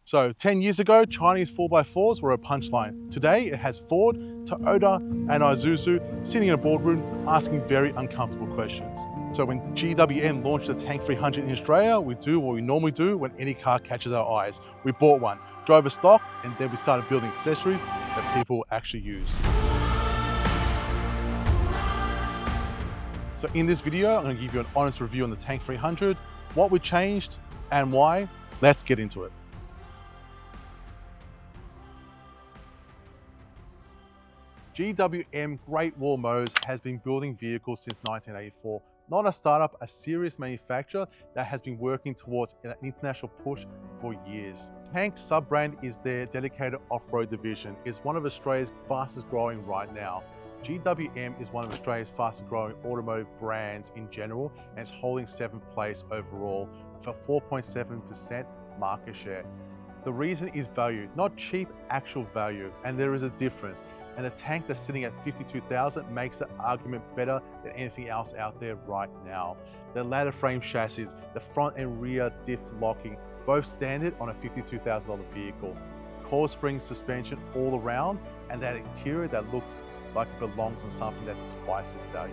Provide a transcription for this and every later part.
So 10 years ago, Chinese 4x4s were a punchline. Today, it has Ford, Toyota, and Isuzu sitting in a boardroom asking very uncomfortable questions. So when GWM launched the Tank 300 in Australia, we do what we normally do when any car catches our eyes. We bought one, drove a stock, and then we started building accessories that people actually use. So in this video, I'm going to give you an honest review on the Tank 300, what we changed and why. Let's get into it. GWM Great Wall Motors has been building vehicles since 1984. Not a startup, a serious manufacturer that has been working towards an international push for years. Tank sub-brand is their dedicated off-road division. It's one of Australia's fastest growing right now. GWM is one of Australia's fastest growing automotive brands in general, and it's holding 7th place overall with a 4.7% market share. The reason is value, not cheap, actual value, and there is a difference. And the Tank that's sitting at 52,000 makes the argument better than anything else out there right now. The ladder frame chassis, the front and rear diff locking, both standard on a $52,000 vehicle. Coil spring suspension all around, and that interior that looks like it belongs on something that's twice its value.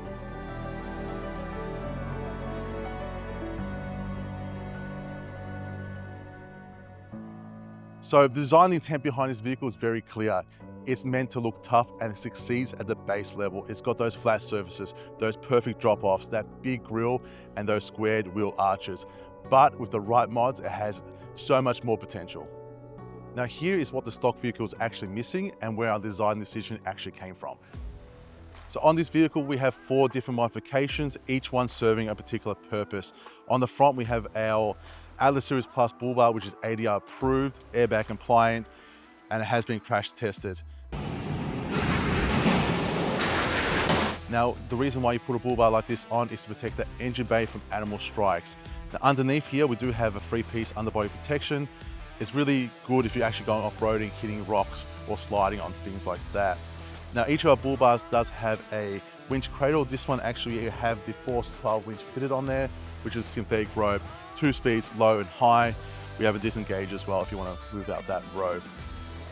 So the design intent behind this vehicle is very clear. It's meant to look tough and it succeeds at the base level. It's got those flat surfaces, those perfect drop-offs, that big grille and those squared wheel arches. But with the right mods, it has so much more potential. Now here is what the stock vehicle is actually missing and where our design decision actually came from. So on this vehicle, we have 4 different modifications, each one serving a particular purpose. On the front, we have our Atlas Series Plus bull bar, which is ADR approved, airbag compliant, and it has been crash tested. Now, the reason why you put a bull bar like this on is to protect the engine bay from animal strikes. Now, underneath here, we do have a 3-piece underbody protection. It's really good if you're actually going off-roading, hitting rocks, or sliding on things like that. Now, each of our bull bars does have a winch cradle. This one actually have the Force 12 winch fitted on there, which is synthetic rope, 2 speeds, low and high. We have a disengage as well if you want to move out that rope.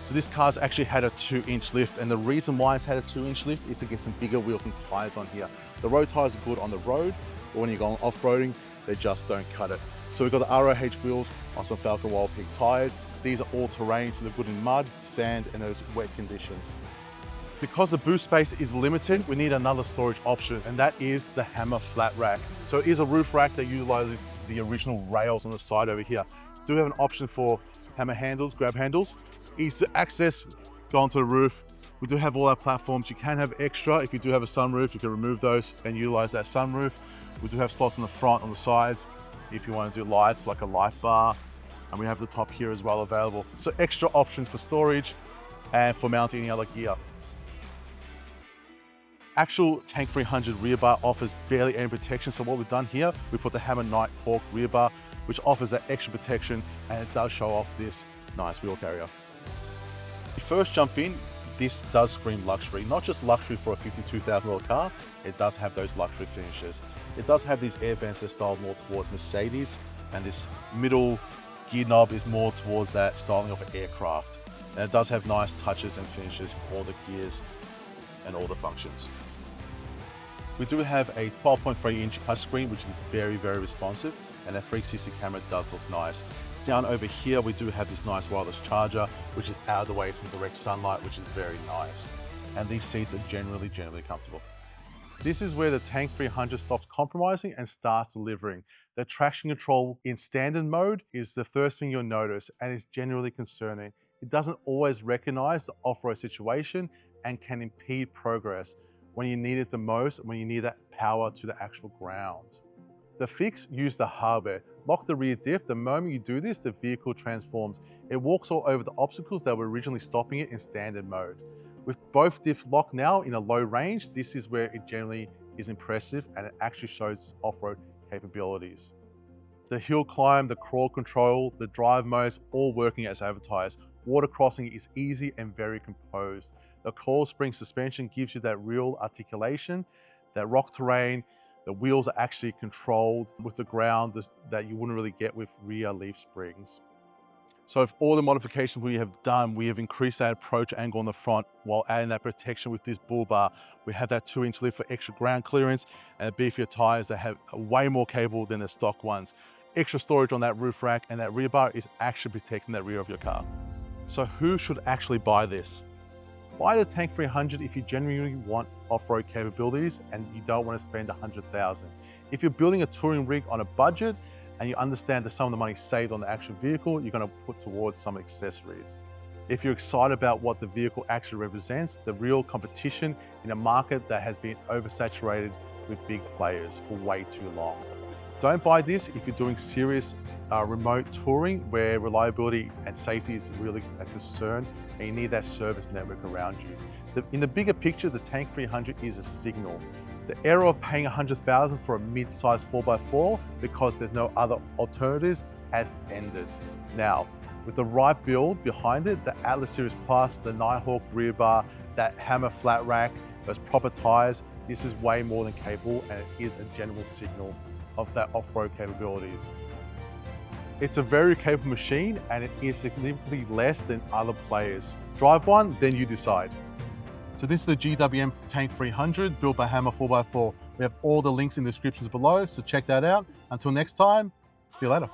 So this car's actually had a 2-inch lift, and the reason why it's had a 2-inch lift is to get some bigger wheels and tires on here. The road tires are good on the road, but when you're going off-roading, they just don't cut it. So we've got the ROH wheels on some Falcon Wildpeak tires. These are all terrain, so they're good in mud, sand, and those wet conditions. Because the boot space is limited, we need another storage option, and that is the hammer flat rack. So it is a roof rack that utilizes the original rails on the side over here. Do have an option for hammer handles, grab handles, easy to access, go onto the roof. We do have all our platforms. You can have extra. If you do have a sunroof, you can remove those and utilize that sunroof. We do have slots on the front, on the sides, if you want to do lights like a light bar. And we have the top here as well available. So extra options for storage and for mounting any other gear. Actual Tank 300 rear bar offers barely any protection, so what we've done here, we put the Hammer Nighthawk rear bar, which offers that extra protection, and it does show off this nice wheel carrier. You first jump in, this does scream luxury. Not just luxury for a $52,000 car, it does have those luxury finishes. It does have these air vents that are styled more towards Mercedes, and this middle gear knob is more towards that styling of an aircraft. And it does have nice touches and finishes for all the gears and all the functions. We do have a 12.3-inch touchscreen, which is very, very responsive, and that 360 camera does look nice. Down over here, we do have this nice wireless charger, which is out of the way from direct sunlight, which is very nice. And these seats are generally comfortable. This is where the Tank 300 stops compromising and starts delivering. The traction control in standard mode is the first thing you'll notice, and it's generally concerning. It doesn't always recognize the off-road situation and can impede progress when you need it the most, when you need that power to the actual ground. The fix, use the hardware. Lock the rear diff. The moment you do this, the vehicle transforms. It walks all over the obstacles that were originally stopping it in standard mode. With both diff locked now in a low range, this is where it generally is impressive and it actually shows off-road capabilities. The hill climb, the crawl control, the drive modes, all working as advertised. Water crossing is easy and very composed. The coil spring suspension gives you that real articulation, that rock terrain. The wheels are actually controlled with the ground that you wouldn't really get with rear leaf springs. So with all the modifications we have done, we have increased that approach angle on the front while adding that protection with this bull bar. We have that 2-inch lift for extra ground clearance and beefier tires that have way more cable than the stock ones. Extra storage on that roof rack, and that rear bar is actually protecting the rear of your car. So who should actually buy this? Buy the Tank 300 if you genuinely want off-road capabilities and you don't want to spend $100,000. If you're building a touring rig on a budget and you understand that some of the money saved on the actual vehicle, you're going to put towards some accessories. If you're excited about what the vehicle actually represents, the real competition in a market that has been oversaturated with big players for way too long. Don't buy this if you're doing serious remote touring where reliability and safety is really a concern and you need that service network around you. In the bigger picture, the Tank 300 is a signal. The era of paying $100,000 for a mid-sized 4x4 because there's no other alternatives has ended. Now, with the right build behind it, the Atlas Series Plus, the Nighthawk rear bar, that Hammer flat rack, those proper tires, this is way more than capable and it is a general signal of that off-road capabilities. It's a very capable machine and it is significantly less than other players. Drive one, then you decide. So this is the GWM Tank 300 built by Hammer 4x4. We have all the links in the descriptions below, so check that out. Until next time, see you later.